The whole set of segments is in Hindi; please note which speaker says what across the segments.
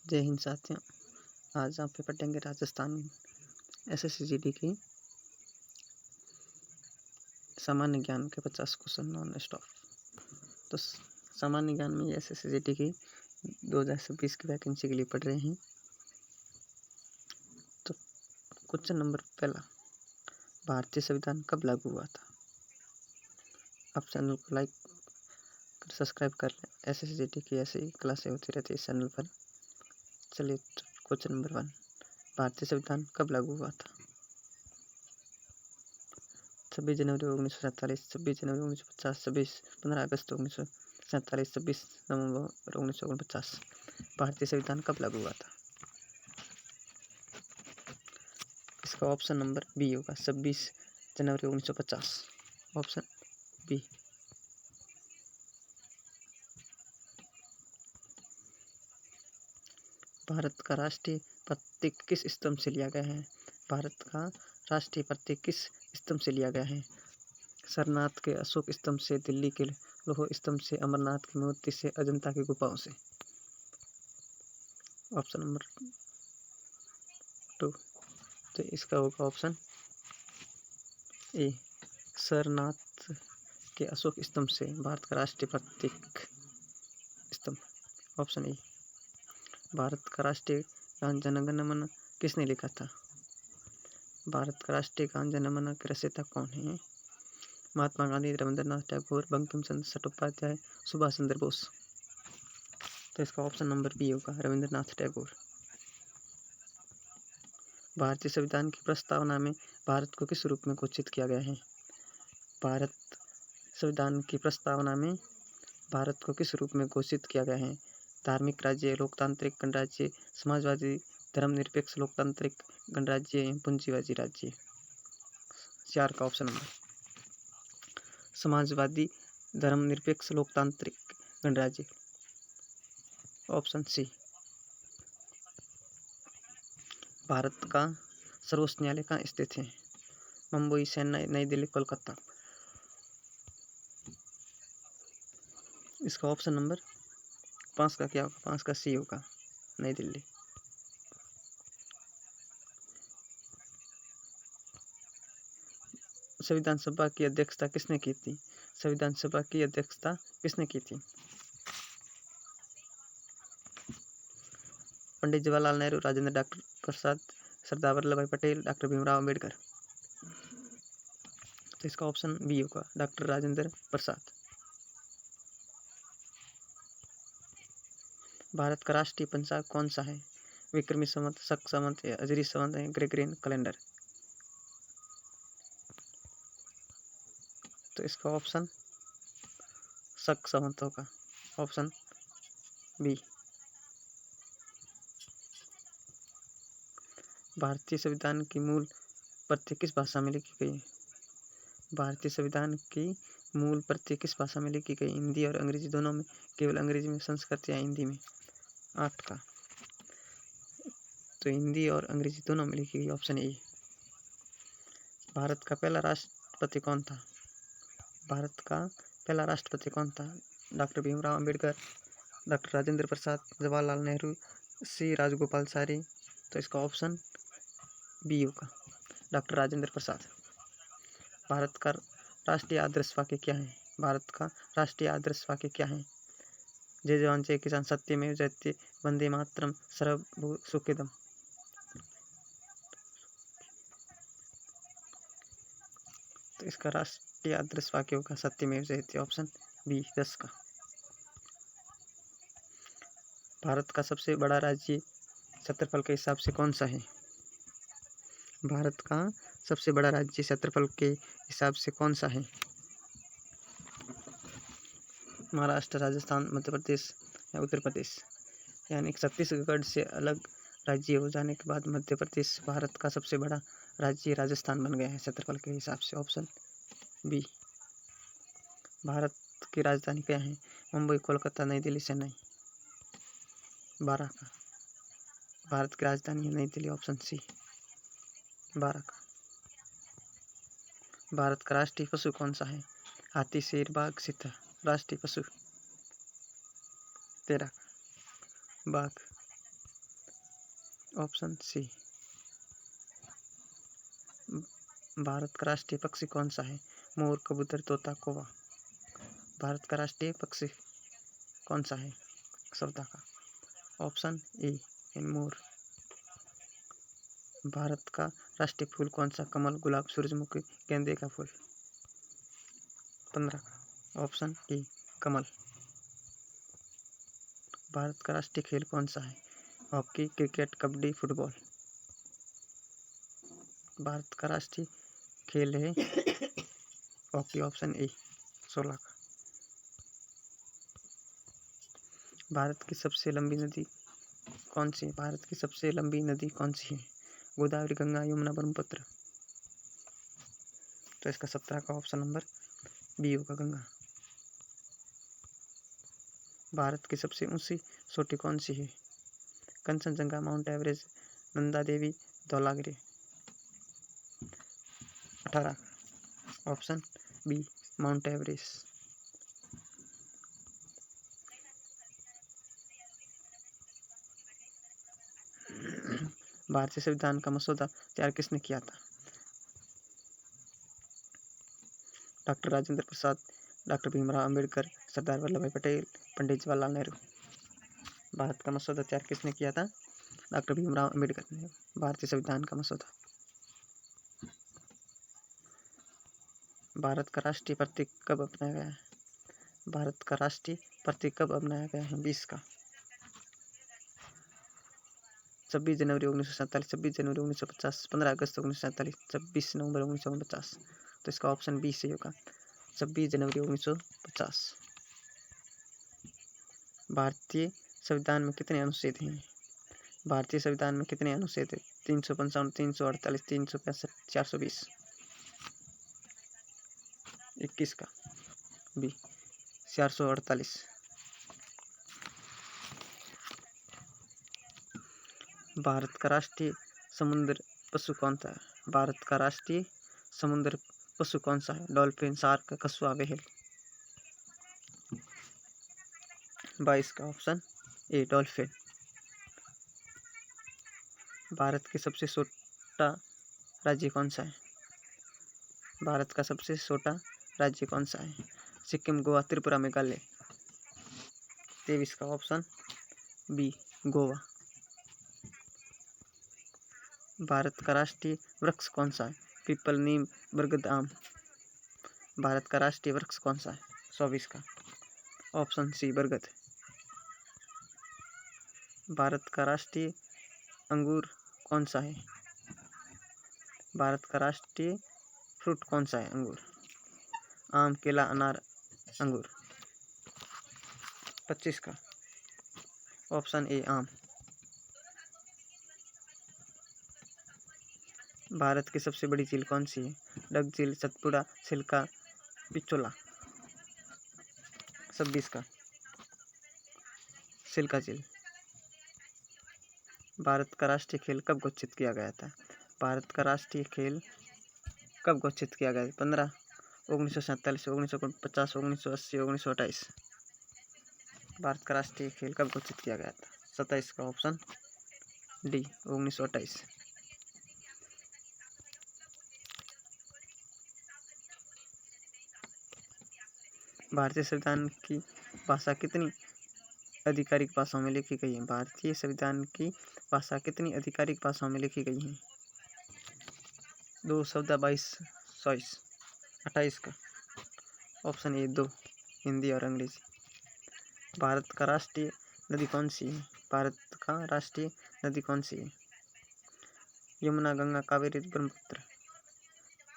Speaker 1: जय हिंद साथियों। आज आप पे पढ़ेंगे राजस्थान SSCGD की सामान्य ज्ञान के 50 क्वेश्चन नॉन स्टॉप। तो सामान्य ज्ञान में SSCGD की 2026 की वैकेंसी के लिए पढ़ रहे हैं। तो क्वेश्चन नंबर पहला, भारतीय संविधान कब लागू हुआ था? आप चैनल को लाइक कर सब्सक्राइब कर लें। SSCGD की ऐसी क्लासें होती रहती है इस चैनल पर। चलिए क्वेश्चन नंबर 1, भारतीय संविधान कब लागू हुआ था? 26 जनवरी 1947, 26 जनवरी 1950, 15 अगस्त 1947, 26 नवंबर 1949। भारतीय संविधान कब लागू हुआ था? इसका ऑप्शन नंबर बी होगा, 26 जनवरी 1950। Option B. भारत का राष्ट्रीय प्रतीक किस स्तंभ से लिया गया है? भारत का राष्ट्रीय प्रतीक किस स्तंभ से लिया गया है? सरनाथ के अशोक स्तंभ से, दिल्ली के लौह स्तंभ से, अमरनाथ की मूर्ति से, अजंता की गुफाओं से। ऑप्शन नंबर 2, तो इसका होगा ऑप्शन ए, सरनाथ के अशोक स्तंभ से भारत का राष्ट्रीय प्रतीक स्तंभ। Option A. भारत का राष्ट्रीय गान जन गण मन किसने लिखा था? भारत का राष्ट्रीय गान जन गण मन के रचयिता कौन है? महात्मा गांधी, रविंद्रनाथ टैगोर, बंकिम चंद्र चट्टोपाध्याय, सुभाष चंद्र बोस। तो इसका ऑप्शन नंबर बी होगा, रविंद्रनाथ टैगोर। भारतीय संविधान की प्रस्तावना में भारत को किस रूप में घोषित किया गया है? भारत संविधान की प्रस्तावना में भारत को किस रूप में घोषित किया गया है? धार्मिक राज्य, लोकतांत्रिक गणराज्य, समाजवादी धर्मनिरपेक्ष लोकतांत्रिक गणराज्य एवं पूंजीवादी राज्य। 4 का ऑप्शन नंबर, समाजवादी धर्मनिरपेक्ष लोकतांत्रिक गणराज्य। Option C. भारत का सर्वोच्च न्यायालय कहाँ स्थित है? मुंबई, चेन्नई, नई दिल्ली, कोलकाता। इसका ऑप्शन नंबर 5 का क्या होगा? 5 का सी होगा, नई दिल्ली। संविधान सभा की अध्यक्षता किसने की थी? संविधान सभा की अध्यक्षता किसने की थी? पंडित जवाहरलाल नेहरू, राजेंद्र डॉक्टर प्रसाद, सरदार वल्लभ भाई पटेल, डॉक्टर भीमराव अम्बेडकर। तो इसका ऑप्शन बी होगा, डॉक्टर राजेंद्र प्रसाद। भारत का राष्ट्रीय पंचांग कौन सा है? विक्रमी संवत, शक संवत, अजरी संवत, ग्रेगोरियन कैलेंडर। तो इसका ऑप्शन शक संवत होगा, ऑप्शन बी। भारतीय संविधान की मूल प्रति किस भाषा में लिखी गई? भारतीय संविधान की मूल प्रति किस भाषा में लिखी गई? हिंदी और अंग्रेजी दोनों में, केवल अंग्रेजी में, संस्कृत या हिंदी में। 8 का, तो हिंदी और अंग्रेजी दोनों में लिखी गई। Option A. भारत का पहला राष्ट्रपति कौन था? भारत का पहला राष्ट्रपति कौन था? डॉक्टर भीमराव अम्बेडकर, डॉक्टर राजेंद्र प्रसाद, जवाहरलाल नेहरू, सी राजगोपालाचारी। तो इसका ऑप्शन बी होगा, डॉक्टर राजेंद्र प्रसाद। भारत का राष्ट्रीय आदर्श वाक्य क्या है? भारत का राष्ट्रीय आदर्श वाक्य क्या है? जय जवान जय किसान, सत्यमेव जयते, वंदे मातरम, सर्वभूत सुखिदम। तो इसका राष्ट्रीय आदर्श वाक्य होगा सत्यमेव जयते, ऑप्शन बी, 10 का। भारत का सबसे बड़ा राज्य क्षेत्रफल के हिसाब से कौन सा है? भारत का सबसे बड़ा राज्य क्षेत्रफल के हिसाब से कौन सा है? महाराष्ट्र, राजस्थान, मध्य प्रदेश या उत्तर प्रदेश। यानी छत्तीसगढ़ से अलग राज्य हो जाने के बाद मध्य प्रदेश भारत का सबसे बड़ा राज्य राजस्थान बन गया है क्षेत्रफल के हिसाब से। Option B. भारत की राजधानी क्या है? मुंबई, कोलकाता, नई दिल्ली, चेन्नई। 12 का, भारत की राजधानी है नई दिल्ली। ऑप्शन सी, 12 का। भारत का राष्ट्रीय पशु कौन सा है? हाथी, शेर, बाघ, चीता। राष्ट्रीय पशु। 13 का, बाघ। Option C. भारत का राष्ट्रीय पक्षी कौन सा है? मोर, कबूतर, तोता, कौवा। भारत का राष्ट्रीय पक्षी कौन सा है? सौदा का। ऑप्शन ए मोर। भारत का राष्ट्रीय फूल कौन सा? कमल, गुलाब, सूरजमुखी, गेंदे का फूल। 15 का। ऑप्शन ए कमल। भारत का राष्ट्रीय खेल कौन सा है? Hockey, cricket, kabaddi, football. Bharat का राष्ट्रीय खेल है हॉकी। ऑप्शन ए 16 का। भारत की सबसे लंबी नदी कौन सी है? भारत की सबसे लंबी नदी कौन सी है? गोदावरी, गंगा, यमुना, ब्रह्मपुत्र। तो इसका 17 का ऑप्शन नंबर बी होगा, गंगा। भारत की सबसे ऊंची चोटी कौन सी है? Kanchenjunga, Mount Everest, Nanda Devi, Dhaulagiri. 18 option B Mount Everest. भारतीय संविधान का मसौदा तैयार किसने किया था? Doctor Rajendra Prasad, doctor Bhimrao Ambedkar, Sardar Vallabh bhai Patel, Pandit Jawaharlal Nehru. भारत का मसौदा तैयार किसने किया था? डॉक्टर भीमराव अंबेडकर ने भारतीय संविधान का मसौदा। भारत का राष्ट्रीय प्रतीक कब अपनाया गया है? भारत का राष्ट्रीय प्रतीक कब अपनाया गया है? 20 का। 26 जनवरी 1947, 26 जनवरी 1950, 15 अगस्त 1947, 26 नवंबर 1949। तो इसका ऑप्शन बी सही होगा, 26 जनवरी 1950। भारतीय संविधान में कितने अनुच्छेद हैं? भारतीय संविधान में कितने अनुच्छेद हैं? 355, 348, 365, 420। 21 का बी 448। भारत का राष्ट्रीय समुद्र पशु कौन सा है? भारत का राष्ट्रीय समुद्र पशु कौन सा है? डॉल्फिन, शार्क, कछुआ, व्हेल। 22 का ऑप्शन ए डॉल्फिन। भारत के सबसे छोटा राज्य कौन सा है? भारत का सबसे छोटा राज्य कौन सा है? सिक्किम, गोवा, त्रिपुरा, मेघालय। 23 का ऑप्शन बी गोवा। भारत का राष्ट्रीय वृक्ष कौन सा है? पीपल, नीम, बरगद, आम। भारत का राष्ट्रीय वृक्ष कौन सा है? 24 का ऑप्शन सी बरगद। भारत का राष्ट्रीय अंगूर कौन सा है? भारत का राष्ट्रीय फ्रूट कौन सा है? अंगूर। आम, केला, अनार, अंगूर। 25 का ऑप्शन ए आम। भारत की सबसे बड़ी झील कौन सी है? डग झील, सतपुड़ा, सिल्का, पिचोला। 26 का सिल्का झील। भारत का राष्ट्रीय खेल कब घोषित किया गया था? भारत का राष्ट्रीय खेल कब घोषित किया गया? 15, 1947, 1950, 1980, 1928। भारत का राष्ट्रीय खेल कब घोषित किया गया था? 27 का ऑप्शन डी 1928। भारतीय संविधान की भाषा कितनी आधिकारिक भाषाओं में लिखी गई है? भारतीय संविधान की भाषा कितनी आधिकारिक भाषाओं में लिखी गई है? 2, 14, 22, 24। 28 का ऑप्शन ए 2 हिंदी और अंग्रेजी। भारत का राष्ट्रीय नदी कौन सी है? भारत का राष्ट्रीय नदी कौन सी है? यमुना, गंगा, कावेरी, ब्रह्मपुत्र।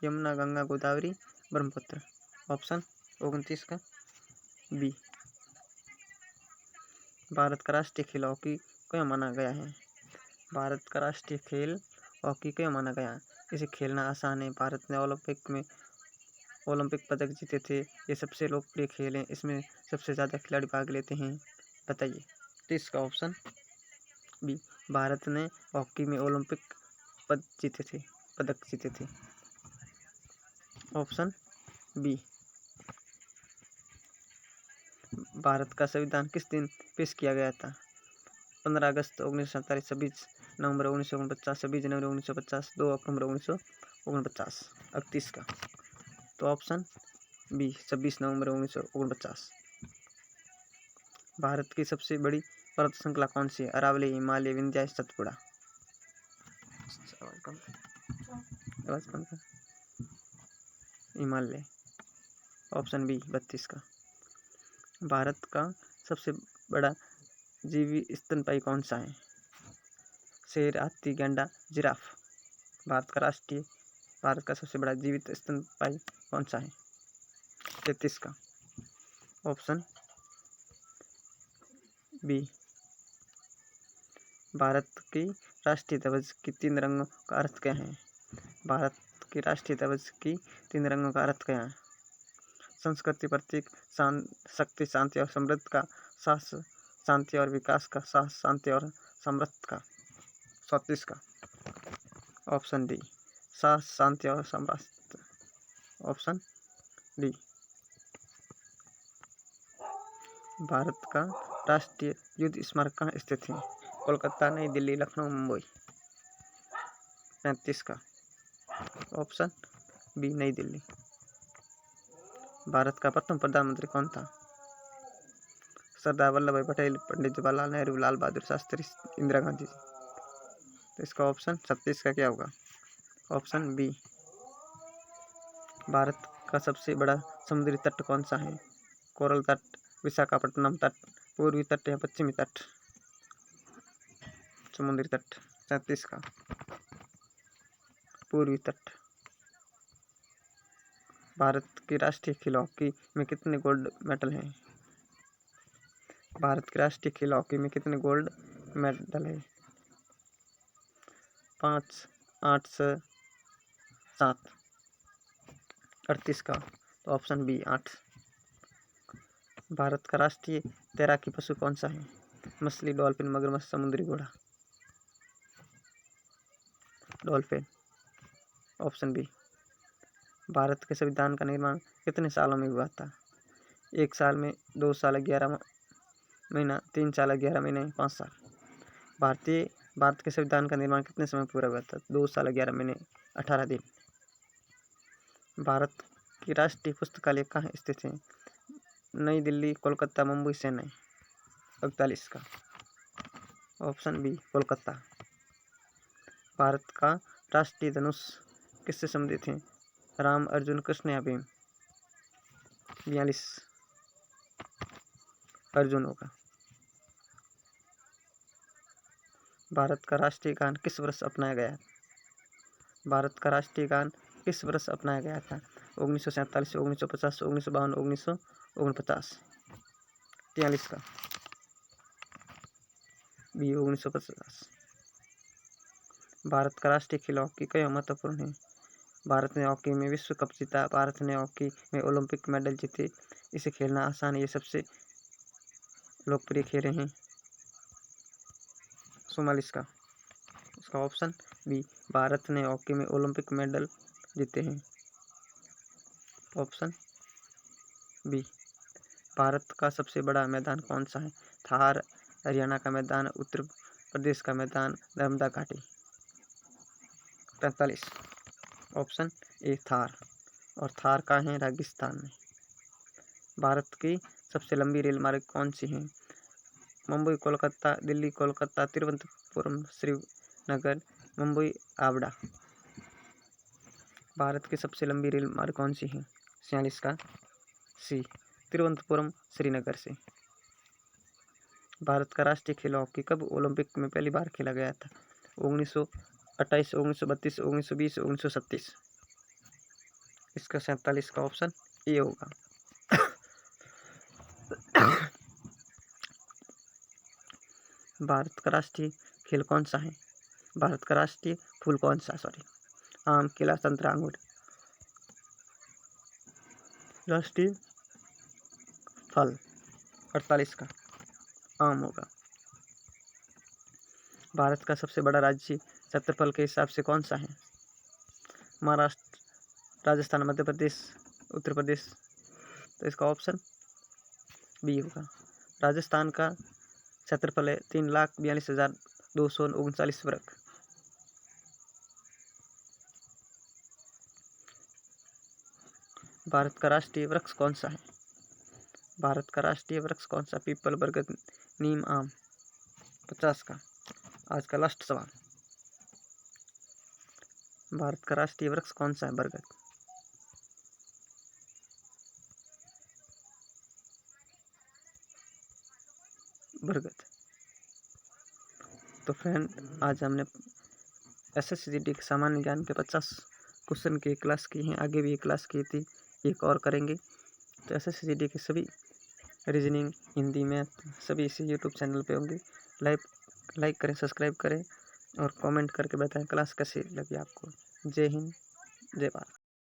Speaker 1: यमुना, गंगा, गोदावरी, ब्रह्मपुत्र। ऑप्शन 29 का बी। भारत का राष्ट्रीय खेल हॉकी क्यों माना गया है? भारत का राष्ट्रीय खेल हॉकी क्यों माना गया? इसे खेलना आसान है। भारत ने ओलंपिक पदक जीते थे। ये सबसे लोकप्रिय खेल है। इसमें सबसे ज़्यादा खिलाड़ी भाग लेते हैं। बताइए। तो इसका ऑप्शन बी। भारत ने हॉकी में ओलंपिक पदक जीते थे। Option B. भारत का संविधान किस दिन पेश किया गया था? 15 अगस्त 1947, 26 नवंबर 1949, 26 जनवरी 1950, 2 अक्टूबर 1949। 31 का तो ऑप्शन बी 26 नवंबर 1949। भारत की सबसे बड़ी पर्वत श्रृंखला कौन सी है? अरावली, हिमालय, विंध्य, सतपुड़ा। हिमालय। ऑप्शन बी 32 का। भारत का सबसे बड़ा जीवी स्तनपायी कौन सा है? शेर, हाथी, गैंडा, जिराफ। भारत का सबसे बड़ा जीवित स्तनपायी कौन सा है? 33 का। Option B. भारत की राष्ट्रीय ध्वज की 3 रंगों का अर्थ क्या है? भारत की राष्ट्रीय ध्वज की 3 रंगों का अर्थ क्या है? संस्कृति प्रतीक, शक्ति, शांति और समृद्धि का, साहस, शांति और विकास का, साहस, शांति और समृद्धि का। 34 का। ऑप्शन डी साहस, शांति और समृद्धि। Option D. भारत का राष्ट्रीय युद्ध स्मारक कहाँ स्थित है? कोलकाता, नई दिल्ली, लखनऊ, मुंबई। 35 का। ऑप्शन बी नई दिल्ली। भारत का प्रथम प्रधानमंत्री कौन था? सरदार वल्लभ भाई पटेल, पंडित जवाहरलाल नेहरू, लाल बहादुर शास्त्री, इंदिरा गांधी। तो इसका ऑप्शन 36 का क्या होगा? Option B. भारत का सबसे बड़ा समुद्री तट कौन सा है? कोरल तट, विशाखापट्टनम तट, पूर्वी तट या पश्चिमी तट। समुद्री तट। 37 का। पूर्वी तट। भारत की राष्ट्रीय खेल हॉकी में कितने गोल्ड मेडल हैं? भारत के राष्ट्रीय खेल हॉकी में कितने गोल्ड मेडल है? 5, 8, 7। 38 का। तो ऑप्शन बी 8। भारत का राष्ट्रीय तैराकी पशु कौन सा है? मछली, डॉल्फिन, मगरमच्छ, समुद्री घोड़ा। डॉल्फिन। Option B. भारत के संविधान का निर्माण कितने सालों में हुआ था? 1 साल में, 2 साल 11 महीना, 3 साल 11 महीने, 5 साल। भारत के संविधान का निर्माण कितने समय पूरा हुआ था? 2 साल 11 महीने, 18 दिन। भारत की राष्ट्रीय पुस्तकालय कहाँ स्थित है? नई दिल्ली, कोलकाता, मुंबई, चेन्नई। 48 का। Option B Kolkata. भारत का राष्ट्रीय धनुष किससे संबंधित है? राम, अर्जुन, कृष्ण या भीम। 42 अर्जुन होगा। भारत का राष्ट्रीय गान किस वर्ष अपनाया गया? भारत का राष्ट्रीय गान किस वर्ष अपनाया गया था? 1947, 1950, 1952, 1949। 43 का। बी 1950। भारत का राष्ट्रीय खेल हॉकी क्यों महत्वपूर्ण है? भारत ने हॉकी में विश्व कप जीता। भारत ने हॉकी में ओलंपिक मेडल जीते। इसे खेलना आसान है। ये सबसे लोकप्रिय खेल हैं। 44 का। इसका ऑप्शन बी। भारत ने हॉकी में ओलंपिक मेडल जीते हैं। Option B. भारत का सबसे बड़ा मैदान कौन सा है? थार, हरियाणा का मैदान, उत्तर प्रदेश का मैदान, नर्मदा घाटी। 45। Option A Thar. और थार का है राजस्थान में। भारत की सबसे लंबी रेल मार्ग कौन सी है? मुंबई कोलकाता, दिल्ली कोलकाता, तिरुवनंतपुरम श्रीनगर, मुंबई आवड़ा। भारत की सबसे लंबी रेल मार्ग कौन सी है? 46 का सी तिरुवनंतपुरम श्रीनगर से। भारत का राष्ट्रीय खेल हॉकी कब ओलंपिक में पहली बार खेला गया था? 1928, 1932, 1920, 1937। इसका 47 का ऑप्शन ए होगा। भारत का राष्ट्रीय खेल कौन सा है? भारत का राष्ट्रीय फूल कौन सा? आम, केला, संतरा, अंगूर। राष्ट्रीय फल 48 का आम होगा। भारत का सबसे बड़ा राज्य क्षेत्रफल के हिसाब से कौन सा है? महाराष्ट्र, राजस्थान, मध्य प्रदेश, उत्तर प्रदेश। तो इसका ऑप्शन बी होगा। राजस्थान का क्षेत्रफल है 3,42,239 वर्ग। भारत का राष्ट्रीय वृक्ष कौन सा है? भारत का राष्ट्रीय वृक्ष कौन सा? पीपल, बरगद, नीम, आम। 50 का। आज का लास्ट सवाल, भारत का राष्ट्रीय वृक्ष कौन सा है? बरगद। बरगद। तो फ्रेंड, आज हमने SSCGD के सामान्य ज्ञान के 50 क्वेश्चन की क्लास की हैं। आगे भी एक क्लास की थी, एक और करेंगे। तो SSCGD के सभी रीजनिंग, हिंदी, मैथ सभी इसी यूट्यूब चैनल पे होंगे। लाइक करें, सब्सक्राइब करें और कमेंट करके बताएं क्लास कैसी लगी आपको। जय हिंद, जय भारत।